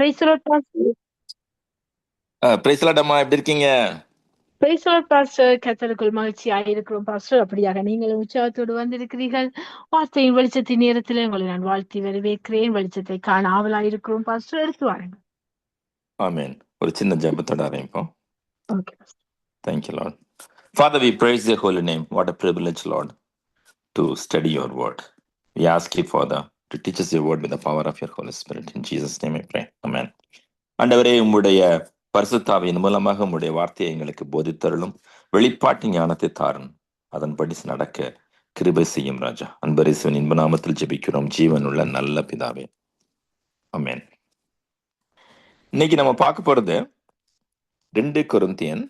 Price Lord pastor. Praise Lord அம்மா, எப்படி இருக்கீங்க? Praise Lord pastor. கர்த்தருக்குள் மகிழ்ச்சியாக இருக்கிறோம் பாஸ்டர். அப்படியாக நீங்களும் உற்சாகத்தோடு வந்திருக்கிறீர்கள். வார்த்தையின் வெளிச்சத்தின் நேரத்தில் உங்களை நான் வாழ்த்தி வரவேற்கிறேன். வெளிச்சத்தை காண ஆவலாக இருக்கிறோம் பாஸ்டர். எடுத்து வாருங்க. ஆமென். ஒரு சின்ன ஜெபத்தோட ஆரம்பிப்போம். Okay pastor. Thank you, Lord. Father, we praise your holy name. What a privilege, Lord, to study your word. We ask you, Father, to teach us your word with the power of your Holy Spirit. In Jesus' name I pray. Amen. ஆண்டவரே, உம்முடைய பரிசுத்தாவியின் மூலமாக உம்முடைய வார்த்தையை எங்களுக்கு போதித்தருளும், வெளிப்பாட்டு ஞானத்தை தாரும், அதன்படி நடக்க கிருபை செய்யும் ராஜா. அன்பரேசுவின் இன்ப நாமத்தில் ஜெபிக்கிறோம், ஜீவனுள்ள நல்ல பிதாவே. ஆமென். இன்னைக்கு நம்ம பார்க்க போறது 2 கொரிந்தியன்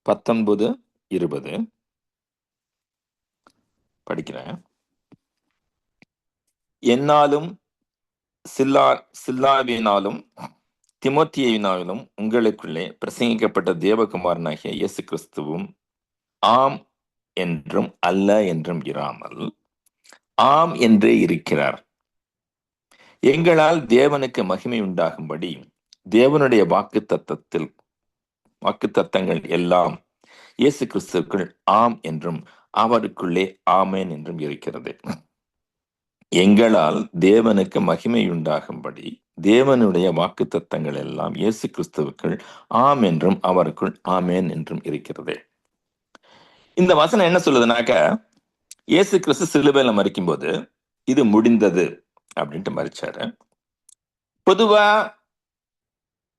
19:20 படிக்கிறேன். என்னாலும் சில்லாவினாலும் திமோத்தியினாலும் உங்களுக்குள்ளே பிரசங்கிக்கப்பட்ட தேவகுமாரனாகிய இயேசு கிறிஸ்துவும் ஆம் என்றும் அல்ல என்றும் இராமல் ஆம் என்றே இருக்கிறார். எங்களால் தேவனுக்கு மகிமை உண்டாகும்படி தேவனுடைய வாக்குத்தத்தங்கள் எல்லாம் இயேசு கிறிஸ்துவுக்குள் ஆம் என்றும் அவருக்குள்ளே ஆமேன் என்றும் இருக்கிறது. எங்களால் தேவனுக்கு மகிமை உண்டாகும்படி தேவனுடைய வாக்குத்தத்தங்கள் எல்லாம் இயேசு கிறிஸ்துவுக்குள் ஆம் என்றும் அவருக்குள் ஆமேன் என்றும் இருக்கிறது. இந்த வசனம் என்ன சொல்லுதுனாக்க, இயேசு கிறிஸ்து சிலுவையில மரிக்கும் போது இது முடிந்தது அப்படின்ட்டு மரிச்சாரு. பொதுவா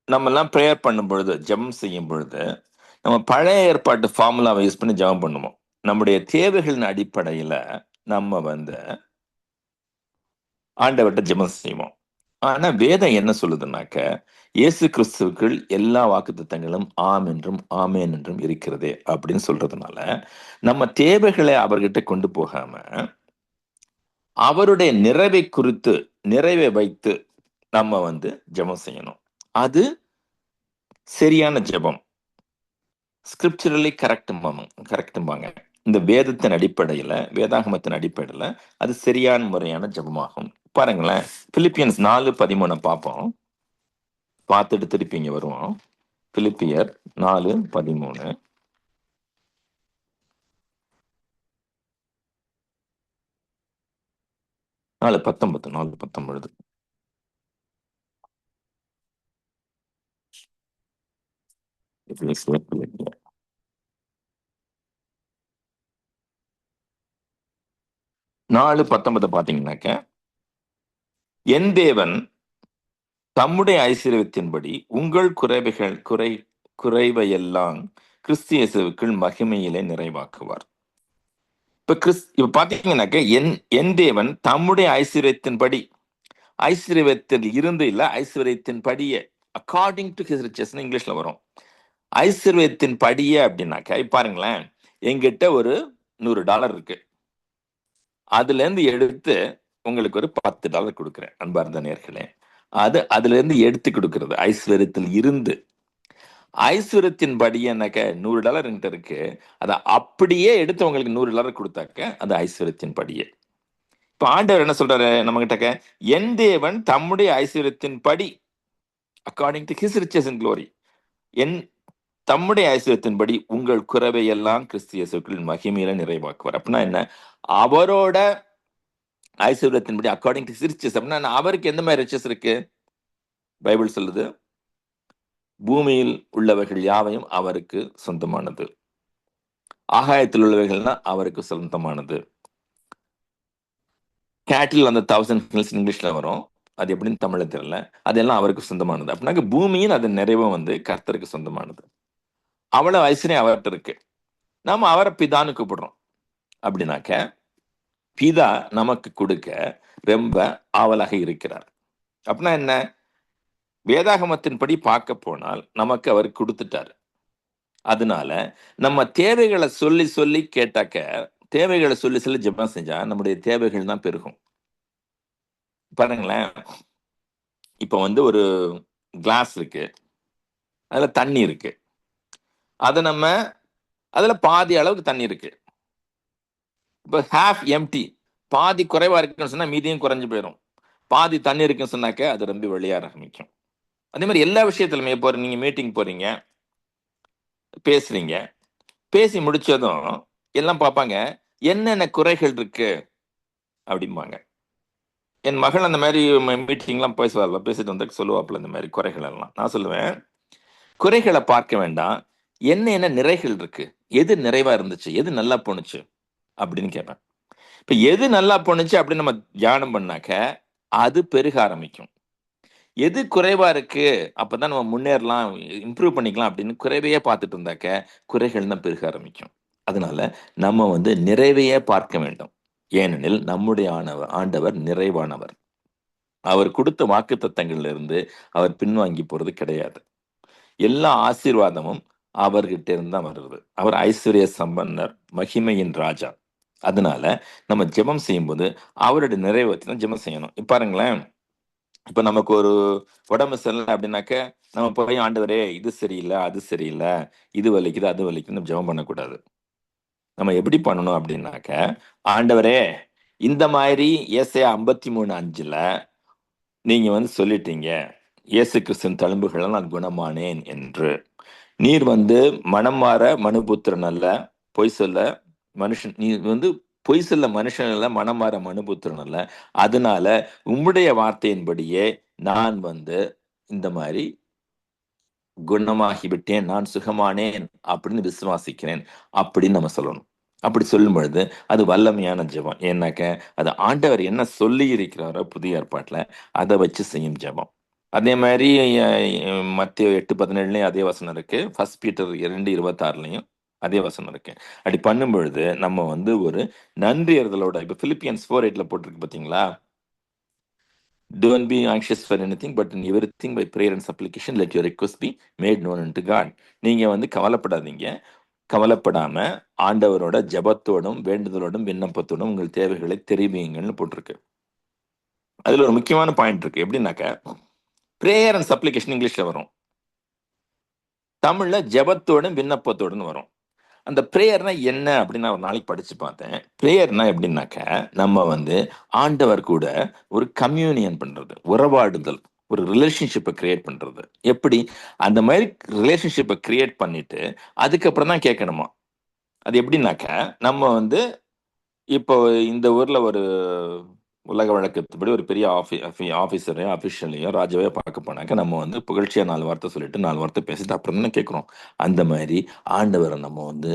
நம்ம எல்லாம் ப்ரேயர் பண்ணும் பொழுது, ஜெபம் செய்யும் பொழுது, நம்ம பழைய ஏற்பாட்டு ஃபார்முலாவை யூஸ் பண்ணி ஜெபம் பண்ணுவோம். நம்முடைய தேவைகளின் அடிப்படையில நம்ம ஆண்டவர்கிட்ட ஜெபம் செய்வோம். ஆனா வேதம் என்ன சொல்லுதுன்னாக்க, இயேசு கிறிஸ்துவுக்குள் எல்லா வாக்குத்தத்தங்களும் ஆம் என்றும் ஆமேன் என்றும் இருக்கிறதே அப்படின்னு சொல்றதுனால நம்ம தேவைகளை அவர்கிட்ட கொண்டு போகாம அவருடைய நிறைவை வைத்து நம்ம ஜெபம் செய்யணும். அது சரியான ஜெபம். ஸ்கிரிப்சுரலி கரெக்டும்பாங்க. இந்த வேதத்தின் அடிப்படையில, வேதாகமத்தின் அடிப்படையில அது சரியான முறையான ஜெபமாகும். பாருங்களேன், பிலிப்பியன்ஸ் 4:13 பார்ப்போம். பார்த்துட்டு திருப்பி இங்க வருவோம். பிலிப்பியர் 4:13. நாலு 19 4:19 பாத்தீங்கன்னாக்க, என் தேவன் தம்முடைய ஐஸ்வர்யத்தின்படி உங்கள் குறைவையெல்லாம் கிறிஸ்து இயேசுவுக்குள் மகிமையிலே நிறைவாக்குவார். இப்ப பாத்தீங்கன்னாக்க, என் தேவன் தம்முடைய ஐஸ்வர்யத்தின்படி, ஐஸ்வர்யத்தில் இருந்து இல்ல, ஐஸ்வர்யத்தின் படியே, அக்கார்டிங் டு ஹிஸ் ரிச்சஸ் இங்கிலீஷ்ல வரும். ஐஸ்வர்யத்தின் படியே அப்படின்னாக்க, பாருங்களேன், எங்கிட்ட ஒரு $100 இருக்கு, அதுல இருந்து எடுத்து உங்களுக்கு ஒரு $10 கொடுக்குறேன். அன்பார்ந்த நேயர்களே, அதுல இருந்து எடுத்து கொடுக்கறது ஐஸ்வர்யத்தில் இருந்து. ஐஸ்வர்யத்தின் படி என்னக்க, $100 என்கிட்ட இருக்கு, அதை அப்படியே எடுத்து உங்களுக்கு $100 கொடுத்தாக்க அது ஐஸ்வர்யத்தின் படியே. இப்ப ஆண்டவர் என்ன சொல்றாரு நம்ம கிட்டக்க, என் தேவன் தம்முடைய ஐஸ்வர்யத்தின் படி, according to his riches in glory, தம்முடைய ஐஸ்வர்யத்தின்படி உங்கள் குறைவையெல்லாம் கிறிஸ்து இயேசுவுக்குள் மகிமையில நிறைவாக்குவார். அப்படின்னா என்ன, அவரோட ஐஸ்வர்யத்தின்படி, அக்கார்டிங் டு ரிச்சஸ் அப்படின்னா அவருக்கு எந்த மாதிரி ரிச்சஸ் இருக்கு? பைபிள் சொல்லுது, பூமியில் உள்ளவைகள் யாவையும் அவருக்கு சொந்தமானது, ஆகாயத்தில் உள்ளவைகள்னா அவருக்கு சொந்தமானது. கேட்டில் அந்த 1000 hills இங்கிலீஷ்ல வரும், அது எப்படின்னு தமிழ்ல தெரியல, அதெல்லாம் அவருக்கு சொந்தமானது. அப்படின்னாக்க பூமியின் அது நிறைவும் கர்த்தருக்கு சொந்தமானது. அவ்வளவு ஐஸ்வர்யம் அவர்கிட்ட இருக்கு. நாம அவரை பிதான்னு கூப்பிடுறோம். அப்படின்னாக்க பிதா நமக்கு கொடுக்க ரொம்ப ஆவலாக இருக்கிறார். அப்படின்னா என்ன, வேதாகமத்தின்படி பார்க்க போனால் நமக்கு அவர் கொடுத்துட்டாரு. அதனால நம்ம தேவைகளை சொல்லி சொல்லி கேட்டாக்க, தேவைகளை சொல்லி சொல்லி ஜெபம் செஞ்சா நம்முடைய தேவைகள் தான் பெருகும். பாருங்களேன், இப்ப ஒரு கிளாஸ் இருக்கு, அதுல தண்ணி இருக்கு, அதுல பாதி அளவுக்கு தண்ணி இருக்கு. இப்ப half empty, பாதி குறைவா இருக்குன்னு சொன்னா மீதியும் குறைஞ்சு போயிடும். பாதி தண்ணி இருக்குன்னு சொன்னாக்க அது ரொம்ப வெளியாக ஆரம்பிக்கும். அதே மாதிரி எல்லா விஷயத்துலையுமே இப்போ நீங்க மீட்டிங் போறீங்க, பேசுறீங்க, பேசி முடிச்சதும் எல்லாம் பார்ப்பாங்க என்னென்ன குறைகள் இருக்கு அப்படிம்பாங்க. என் மகள் அந்த மாதிரி மீட்டிங்லாம் பேசுவாள், பேசிட்டு வந்து சொல்லுவாப்புல இந்த மாதிரி குறைகள் எல்லாம். நான் சொல்லுவேன், குறைகளை பார்க்க வேண்டாம், என்ன நிறைகள் இருக்கு, எது நிறைவா இருந்துச்சு, எது நல்லா போணுச்சு அப்படின்னு கேட்பேன். இப்ப எது நல்லா போணுச்சு அப்படின்னு நம்ம தியானம் பண்ணாக்க அது பெருக ஆரம்பிக்கும். எது குறைவா இருக்கு, அப்பதான் நம்ம முன்னேறலாம், இம்ப்ரூவ் பண்ணிக்கலாம் அப்படின்னு குறைவையே பார்த்துட்டு இருந்தாக்க குறைகள் தான் பெருக ஆரம்பிக்கும். அதனால நம்ம வந்து நிறைவையே பார்க்க வேண்டும். ஏனெனில் நம்முடைய ஆண்டவர் நிறைவானவர். அவர் கொடுத்த வாக்கு தத்தங்கள்ல இருந்து அவர் பின்வாங்கி போறது கிடையாது. எல்லா ஆசீர்வாதமும் அவர்கிட்ட இருந்து தான் வருது. அவர் ஐஸ்வர்ய சம்பன்னர், மகிமையின் ராஜா. அதனால நம்ம ஜெபம் செய்யும்போது அவருடைய நிறைவை வச்சு தான் ஜெபம் செய்யணும். இப்ப பாருங்களேன், இப்ப நமக்கு ஒரு உடம்பு சரியில்லை அப்படின்னாக்க நம்ம போய் ஆண்டவரே இது சரியில்லை, அது சரியில்லை, இது வலிக்குது, அது வலிக்குதுன்னு ஜெபம் பண்ணக்கூடாது. நம்ம எப்படி பண்ணணும் அப்படின்னாக்க, ஆண்டவரே இந்த மாதிரி ஏசாயா 53:5 நீங்க வந்து சொல்லிட்டீங்க, இயேசு கிறிஸ்துவின் தழும்புகளால் நான் குணமானேன் என்று. நீர் வந்து மனம் மாற மனுபுத்திரன் அல்ல, பொய் சொல்ல மனுஷன், நீ வந்து பொய் சொல்ல மனுஷன் அல்ல, மனம் மாற மனுபுத்திரன் அல்ல. அதனால உம்முடைய வார்த்தையின்படியே நான் வந்து இந்த மாதிரி குணமாகி விட்டேன், நான் சுகமானேன் அப்படின்னு விசுவாசிக்கிறேன் அப்படின்னு நம்ம சொல்லணும். அப்படி சொல்லும் பொழுது அது வல்லமையான ஜெபம். ஏன்னாக்க அது ஆண்டவர் என்ன சொல்லி இருக்கிறாரோ புதிய ஏற்பாட்டுல அதை வச்சு செய்யும் ஜெபம். அதே மாதிரி மத்தேயு 8:17 அதே வசனம் இருக்கு. 1 பீட்டர் 2:26 அதே வசனம் இருக்கு. அப்படி பண்ணும் பொழுது நம்ம வந்து ஒரு நன்றி அறிதலோட, இப்ப பிலிப்பியன்ஸ் 4:8 போட்டிருக்கு பாத்தீங்களா, don't be anxious for anything but in everything by prayer and supplication let your request be made known unto God. நீங்க வந்து கவலைப்படாதீங்க, கவலைப்படாம ஆண்டவரோட ஜெபத்தோடும் வேண்டுதலோடும் விண்ணப்பத்தோடும் உங்கள் தேவைகளை தெரிவிங்கன்னு போட்டிருக்கு. அதுல ஒரு முக்கியமான பாயிண்ட் இருக்கு. எப்படின்னாக்க, பிரேயர் அண்ட் சப்ளிகேஷன் இங்கிலீஷ்ல வரும், தமிழ்ல ஜெபத்தோடும் விண்ணப்பத்தோடும் வரும். அந்த பிரேயர்னா என்ன அப்படின்னு நான் ஒரு நாளைக்கு படிச்சு பார்த்தேன். பிரேயர்னா எப்படின்னாக்க, நம்ம வந்து ஆண்டவர் கூட ஒரு கம்யூனியன் பண்றது, உறவாடுதல், ஒரு ரிலேஷன்ஷிப்பை கிரியேட் பண்றது. எப்படி அந்த மாதிரி ரிலேஷன்ஷிப்பை கிரியேட் பண்ணிட்டு அதுக்கப்புறம் தான் கேட்கணுமா. அது எப்படின்னாக்க, நம்ம வந்து இப்போ இந்த ஊர்ல ஒரு உலக வழக்கத்துப்படி ஒரு பெரிய ஆஃபீஸரையோ அஃபிஷியலையோ ராஜாவையோ பார்க்க போனாக்க நம்ம வந்து புகழ்ச்சியா 4 வார்த்தை சொல்லிட்டு 4 வார்த்தை பேசிட்டு அப்புறம் தானே கேட்குறோம். அந்த மாதிரி ஆண்டவரை நம்ம வந்து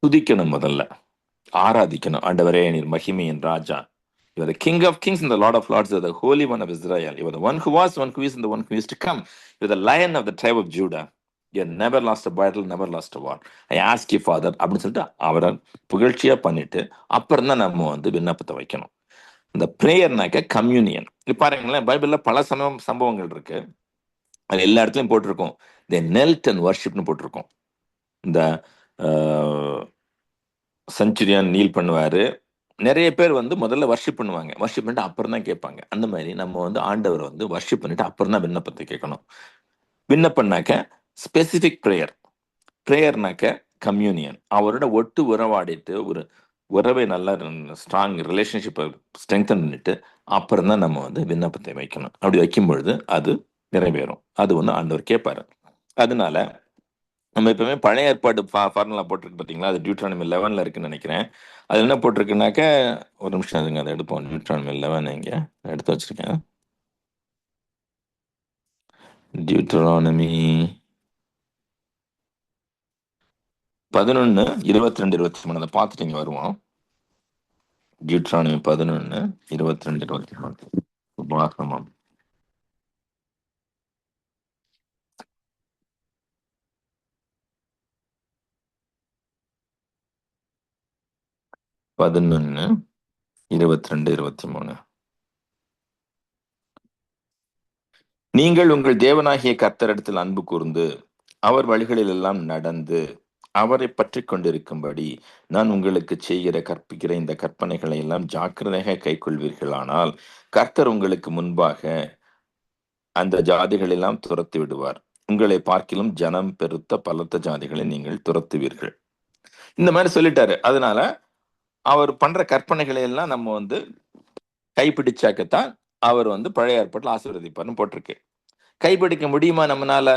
துதிக்கணும், முதல்ல ஆராதிக்கணும். ஆண்டவரே நீர் மகிமையின் ராஜா, you are the king of kings and the lord of lords, you are the holy one of Israel, you are the one who was, one who is and the one who is to come, you are the lion of the tribe of Judah, you have never lost a battle, never lost a war, I ask you father அப்படின்னு சொல்லிட்டு அவரை புகழ்ச்சியா பண்ணிட்டு அப்புறம் தான் நம்ம வந்து விண்ணப்பத்தை வைக்கணும். இந்த பிரேயர்னாக்க கம்யூனியன். இது பாருங்களேன், பைபிள்ல பல சம்பவங்கள் இருக்கு. அது எல்லா இடத்துலயும் போட்டிருக்கோம். தி நெல்ட் அண்ட் வர்ஷிப்னு போட்டிருக்கோம். இந்த செஞ்சுரியான் நீல் பண்ணுவாரு. நிறைய பேர் வந்து முதல்ல வர்ஷிப் பண்ணுவாங்க, வர்ஷிப் பண்ணிட்டு அப்புறம் தான் கேட்பாங்க. அந்த மாதிரி நம்ம வந்து ஆண்டவர் வந்து வர்ஷிப் பண்ணிட்டு அப்புறம் தான் விண்ணப்பத்தை கேட்கணும். விண்ணப்பம்னாக்க ஸ்பெசிபிக் ப்ரேயர், ப்ரேயர்னாக்க கம்யூனியன், அவரோட ஒட்டு உறவாடிட்டு ஒரு உறவை நல்லா ஸ்ட்ராங் ரிலேஷன்ஷிப்பை ஸ்ட்ரெங்தன் பண்ணிட்டு அப்புறம் தான் நம்ம வந்து விண்ணப்பத்தை வைக்கணும். அப்படி வைக்கும் பொழுது அது நிறைவேறும். அது வந்து ஆண்டவர் கேட்பாரு. அதனால நம்ம எப்பவுமே பழைய ஏற்பாடு ஃபார்முலா போட்டிருக்கு பார்த்தீங்களா, அது டியூட்ரானமி 11 இருக்குன்னு நினைக்கிறேன். அது என்ன போட்டிருக்குனாக்க, ஒரு நிமிஷம் அதுங்க, அதை எடுப்போம். டியூட்ரானமி 11 இங்கே எடுத்து வச்சிருக்கேன். டியூட்ரானமி 11, 22, 23 அதை பார்த்துட்டு இங்கே வருவோம். டியூட்ரானமி 11, 22, 23 உபாகமம் 11, 22, 23. நீங்கள் உங்கள் தேவனாகிய கர்த்தரிடத்தில் அன்பு கூர்ந்து அவர் வழிகளில் எல்லாம் நடந்து அவரை பற்றி கொண்டிருக்கும்படி நான் உங்களுக்கு கற்பிக்கிற இந்த கற்பனைகளை எல்லாம் ஜாக்கிரதையாக கை கொள்வீர்களானால் கர்த்தர் உங்களுக்கு முன்பாக அந்த ஜாதிகள் எல்லாம் துரத்தி விடுவார். உங்களை பார்க்கிலும் ஜனம் பெருத்த பலத்த ஜாதிகளை நீங்கள் துரத்துவீர்கள். இந்த மாதிரி சொல்லிட்டாரு. அதனால அவர் பண்ற கற்பனைகளை எல்லாம் நம்ம வந்து கைப்பிடிச்சாக்கத்தான் அவர் வந்து பழைய ஏற்பாட்டில் ஆசீர்வதிப்பார்னு போட்டிருக்கு. கைப்பிடிக்க முடியுமா நம்மனால?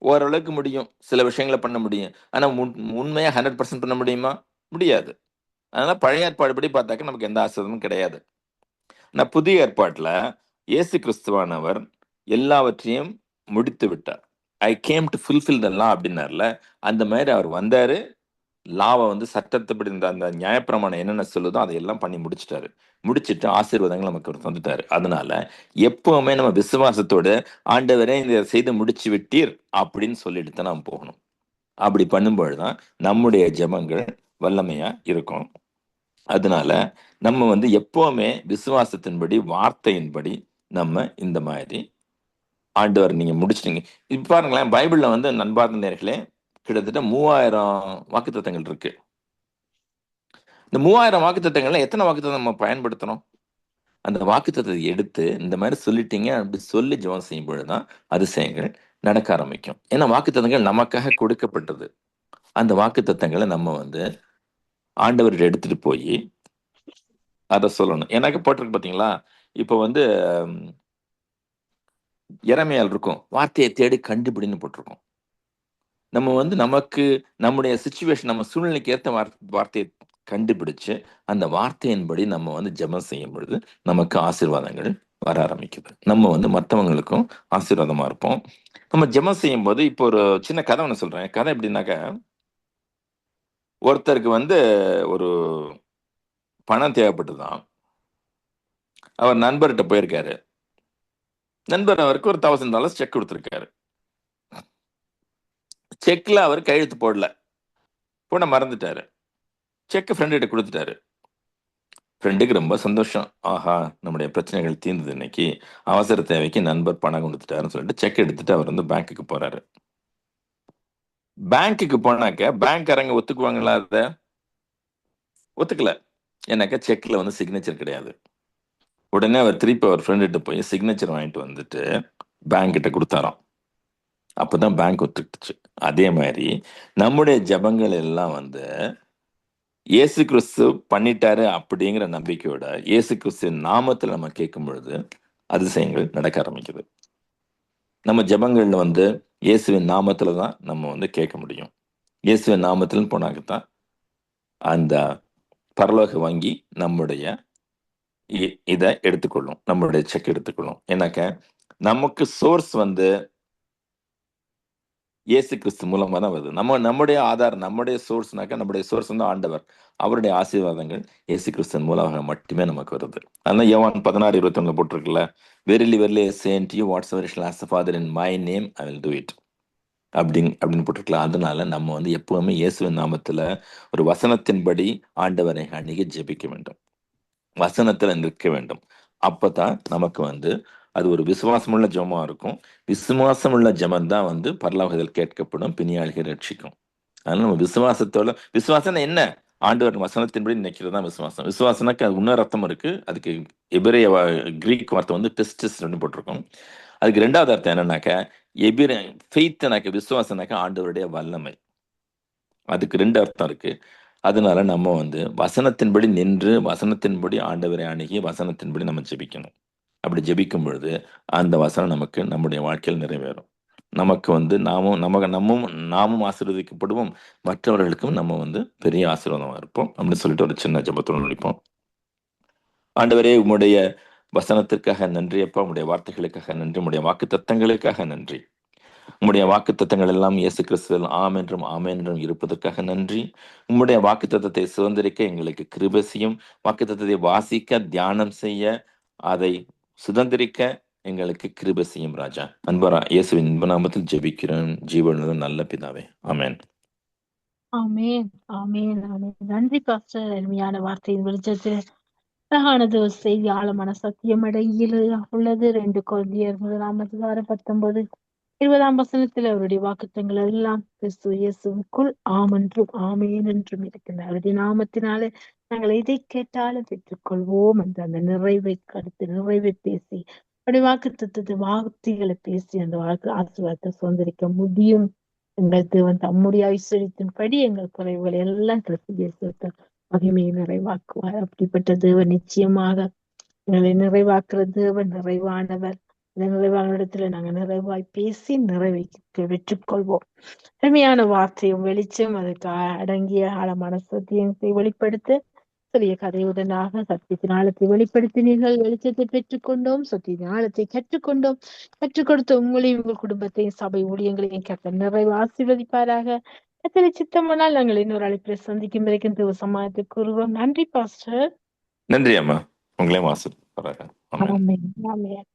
ஓரளவுக்கு முடியும். சில விஷயங்களை பண்ண முடியும். ஆனா உண்மையா 100% பண்ண முடியுமா? முடியாது. அதனால பழைய ஏற்பாடு படி பார்த்தாக்க நமக்கு எந்த ஆசீர்வாதமும் கிடையாது. ஆனா புதிய ஏற்பாட்டுல இயேசு கிறிஸ்துவானவர் எல்லாவற்றையும் முடித்து விட்டார். I came to fulfil the law அப்படின்னார்ல, அந்த மாதிரி அவர் வந்தாரு. லாவை வந்து சட்டத்தைப்படி அந்த நியாயப்பிரமாணம் என்னென்ன சொல்லுதோ அதையெல்லாம் பண்ணி முடிச்சிட்டாரு. முடிச்சிட்டு ஆசீர்வாதங்கள் நமக்கு அவர் தந்துட்டாரு. அதனால எப்பவுமே நம்ம விசுவாசத்தோடு ஆண்டவரே இதை செய்து முடிச்சு விட்டீர் அப்படின்னு சொல்லிட்டு தான் நாம் போகணும். அப்படி பண்ணும்பொழுதுதான் நம்முடைய ஜெபங்கள் வல்லமையா இருக்கும். அதனால நம்ம வந்து எப்பவுமே விசுவாசத்தின்படி வார்த்தையின்படி நம்ம இந்த மாதிரி ஆண்டவர் நீங்க முடிச்சிட்டீங்க. இப்ப பாருங்களேன், பைபிள்ல வந்து நண்பார்ந்த நேர்களே கிட்டத்தட்ட 3000 வாக்குத்தத்தங்கள் இருக்கு. இந்த 3000 வாக்குத்தத்தங்கள்ல எத்தனை வாக்குத்தத்தம் நம்ம பயன்படுத்தணும்? அந்த வாக்குத்தத்தத்தை எடுத்து இந்த மாதிரி சொல்லிட்டீங்க அப்படி சொல்லி ஜெபம் செய்யும் பொழுதுதான் அதிசயங்கள் நடக்க ஆரம்பிக்கும். ஏன்னா வாக்குத்தத்தங்கள் நமக்காக கொடுக்கப்பட்டது. அந்த வாக்குத்தத்தங்களை நம்ம வந்து ஆண்டவர்கிட்ட எடுத்துட்டு போய் அதை சொல்லணும். எனக்கு போட்டிருக்கு பாத்தீங்களா, இப்போ வந்து இறைமையால் இருக்கும், வார்த்தையை தேடி கண்டுபிடின்னு போட்டிருக்கோம். நம்ம வந்து நமக்கு நம்முடைய சிச்சுவேஷன், நம்ம சூழ்நிலைக்கு ஏற்ற வார்த்தையை கண்டுபிடிச்சு அந்த வார்த்தையின்படி நம்ம வந்து ஜெபம் செய்யும் பொழுது நமக்கு ஆசீர்வாதங்கள் வர ஆரம்பிக்குது. நம்ம வந்து மற்றவங்களுக்கும் ஆசீர்வாதமா இருப்போம். நம்ம ஜெபம் செய்யும் போது இப்போ ஒரு சின்ன கதை ஒன்று சொல்றேன். கதை எப்படின்னாக்க, ஒருத்தருக்கு வந்து ஒரு பணம் தேவைப்பட்டுதான். அவர் நண்பர்கிட்ட போயிருக்காரு. நண்பர் அவருக்கு ஒரு $1000 செக் கொடுத்துருக்காரு. செக்ல அவர் கையெழுத்து போட மறந்துட்டாரு. செக் ஃப்ரெண்டு கிட்ட கொடுத்துட்டாரு. ஃப்ரெண்டுக்கு ரொம்ப சந்தோஷம். ஆஹா, நம்முடைய பிரச்சனைகள் தீர்ந்தது இன்னைக்கு, அவசர தேவைக்கு நண்பர் பணம் கொடுத்துட்டாருன்னு சொல்லிட்டு செக் எடுத்துட்டு அவர் வந்து பேங்க்குக்கு போறாரு. பேங்க்குக்கு போனாக்க பேங்க்காரங்க ஒத்துக்குவாங்களா? அதை ஒத்துக்கல. ஏன்னாக்க செக்ல வந்து சிக்னேச்சர் கிடையாது. உடனே அவர் திருப்பி அவர் ஃப்ரெண்டு கிட்ட போய் சிக்னேச்சர் வாங்கிட்டு வந்துட்டு பேங்க் கிட்ட கொடுத்தாராம். அப்பதான் பேங்க் ஒத்துக்கிட்டுச்சு. அதே மாதிரி நம்முடைய ஜெபங்கள் எல்லாம் வந்து இயேசு கிறிஸ்து பண்ணிட்டாரு அப்படிங்கிற நம்பிக்கையோட இயேசு கிறிஸ்துவின் நாமத்துல நம்ம கேட்கும் பொழுது அதிசயங்கள் நடக்க ஆரம்பிக்குது. நம்ம ஜெபங்கள்ல வந்து இயேசுவின் நாமத்துல தான் நம்ம வந்து கேட்க முடியும். இயேசுவின் நாமத்துல போனாக்கத்தான் அந்த பரலோக வங்கி நம்முடைய இதை எடுத்துக்கொள்ளும், நம்மளுடைய செக் எடுத்துக்கொள்ளும். ஏன்னாக்க நமக்கு சோர்ஸ் வந்து இயேசு கிறிஸ்து மூலமா தான் வருது. நம்முடைய ஆதார், நம்முடைய சோர்ஸ்னாக்க நம்முடைய சோர்ஸ் வந்து ஆண்டவர். அவருடைய ஆசீர்வாதங்கள் இயேசு கிறிஸ்தன் மூலமாக மட்டுமே நமக்கு வருது. அதனால யோவான் 16:21 போட்டிருக்குல்ல, verily verily I say unto you whatsoever you shall ask the Father in my name I will do it அப்படின்னு போட்டிருக்கலாம். அதனால நம்ம வந்து எப்பவுமே இயேசுவின் நாமத்துல ஒரு வசனத்தின்படி ஆண்டவரை அணுகி ஜெபிக்க வேண்டும், வசனத்துல நிற்க வேண்டும். அப்பதான் நமக்கு வந்து அது ஒரு விசுவாசமுள்ள ஜெபமா இருக்கும். விசுவாசமுள்ள ஜெபம் தான் வந்து பரலோகத்தில் கேட்கப்படும், பிணியாளிகளை ரட்சிக்கும். அதனால நம்ம விசுவாசம் என்ன? ஆண்டவர் வசனத்தின்படி நினைக்கிறது தான் விசுவாசம். விசுவாசம்னாக்க அது இன்னொரு அர்த்தம் இருக்கு. அதுக்கு எபிரேய கிரீக் வார்த்தை வந்து பிஸ்டிஸ் போட்டிருக்கோம். அதுக்கு 2வது அர்த்தம் என்னன்னாக்க ஃபெய்த்னாக்க விசுவாசம்னாக்க ஆண்டவருடைய வல்லமை. அதுக்கு 2 அர்த்தம் இருக்கு. அதனால நம்ம வந்து வசனத்தின்படி நின்று வசனத்தின்படி ஆண்டவரை அணுகி வசனத்தின்படி நம்ம ஜெபிக்கணும். அப்படி ஜெபிக்கும் பொழுது அந்த வசனம் நமக்கு நம்முடைய வாழ்க்கையில் நிறைவேறும். நமக்கு வந்து நாமும் ஆசீர்வதிக்கப்படுவோம், மற்றவர்களுக்கும் நம்ம வந்து பெரிய ஆசீர்வாதமா இருப்போம் அப்படின்னு சொல்லிட்டு ஒரு சின்ன ஜெபத்தோடு முடிப்போம். ஆண்டவரே, உம்முடைய வசனத்திற்காக நன்றி அப்பா, உம்முடைய வார்த்தைகளுக்காக நன்றி, உம்முடைய வாக்கு தத்தங்களுக்காக நன்றி. உம்முடைய வாக்கு தத்தங்கள் எல்லாம் இயேசு கிறிஸ்துவில் ஆம் என்றும் ஆமென் என்றும் இருப்பதற்காக நன்றி. உம்முடைய வாக்கு தத்தத்தை சுதந்திரிக்க எங்களுக்கு கிருபை செய்யும். வாக்கு தத்தத்தை வாசிக்க, தியானம் செய்ய, அதை சுதந்திரிக்க எங்களுக்கு கிருபை செய்யும் ராஜா. அன்பரா இயேசுவின் இன்ப நாமத்தில் ஜெபிக்கிறேன் ஜீவனுள்ள நல்ல பிதாவே, ஆமென். ஆமென், ஆமென், ஆமென். நன்றி பாஸ்டர், அருமையான வார்த்தையின் வெளிச்சத்தில் அழகானது ஒரு செய்தி, ஆழமான சத்தியம் இடையில் உள்ளது. 2 கொரிந்தியர் 1:19 20 அவருடைய வாக்குத்தங்கள் எல்லாம் கிறிஸ்து இயேசுவுக்குள் ஆம் என்றும் ஆமேன் என்றும் இருக்கின்றன. அவருடைய நாமத்தினாலே நாங்கள் எதை கேட்டாலும் பெற்றுக்கொள்வோம் என்று அந்த நிறைவை கருத்து நிறைவை பேசி அவருடைய வாக்குத்தத்தத்தை வார்த்தைகளை பேசி அந்த ஆசீர்வாதத்தை சுதந்திரிக்க முடியும். எங்கள் தேவன் தம்முடைய ஐஸ்வர்யத்தின்படி எங்கள் குறைவுகளை எல்லாம் கிறிஸ்து இயேசுவுக்கு மகிமையை நிறைவாக்குவார். அப்படிப்பட்ட தேவன் நிச்சயமாக எங்களை நிறைவாக்குற தேவன் நிறைவானவர். இந்த நிறைவான இடத்துல நாங்க நிறைவாய் பேசி நிறைவேற்றி வெற்றிக்கொள்வோம். அருமையான வார்த்தையும் வெளிச்சம் அதுக்கு அடங்கிய ஆழமான சத்தியத்தை வெளிப்படுத்த சிறிய கதையுடனாக சத்தியத்தின் ஆழத்தை வெளிப்படுத்தினீர்கள். வெளிச்சத்தை பெற்றுக்கொண்டோம், சத்தியத்தின் ஆழத்தை கற்றுக்கொண்டோம். கற்றுக் கொடுத்த உங்களையும் உங்கள் குடும்பத்தையும் சபை ஊழியங்களையும் கர்த்தர் நிறைவு ஆசீர்வதிப்பாராக. கர்த்தரை சித்தமானால் நாங்கள் இன்னொரு அழைப்பில் சந்திக்கும் வரைக்கும் தேவ சமாதத்தை கூறுவோம். நன்றி பாஸ்டர். நன்றி அம்மா, உங்களே ஆசீர்வதிப்பாராக. ஆமென். ஆமென். ஆமென்.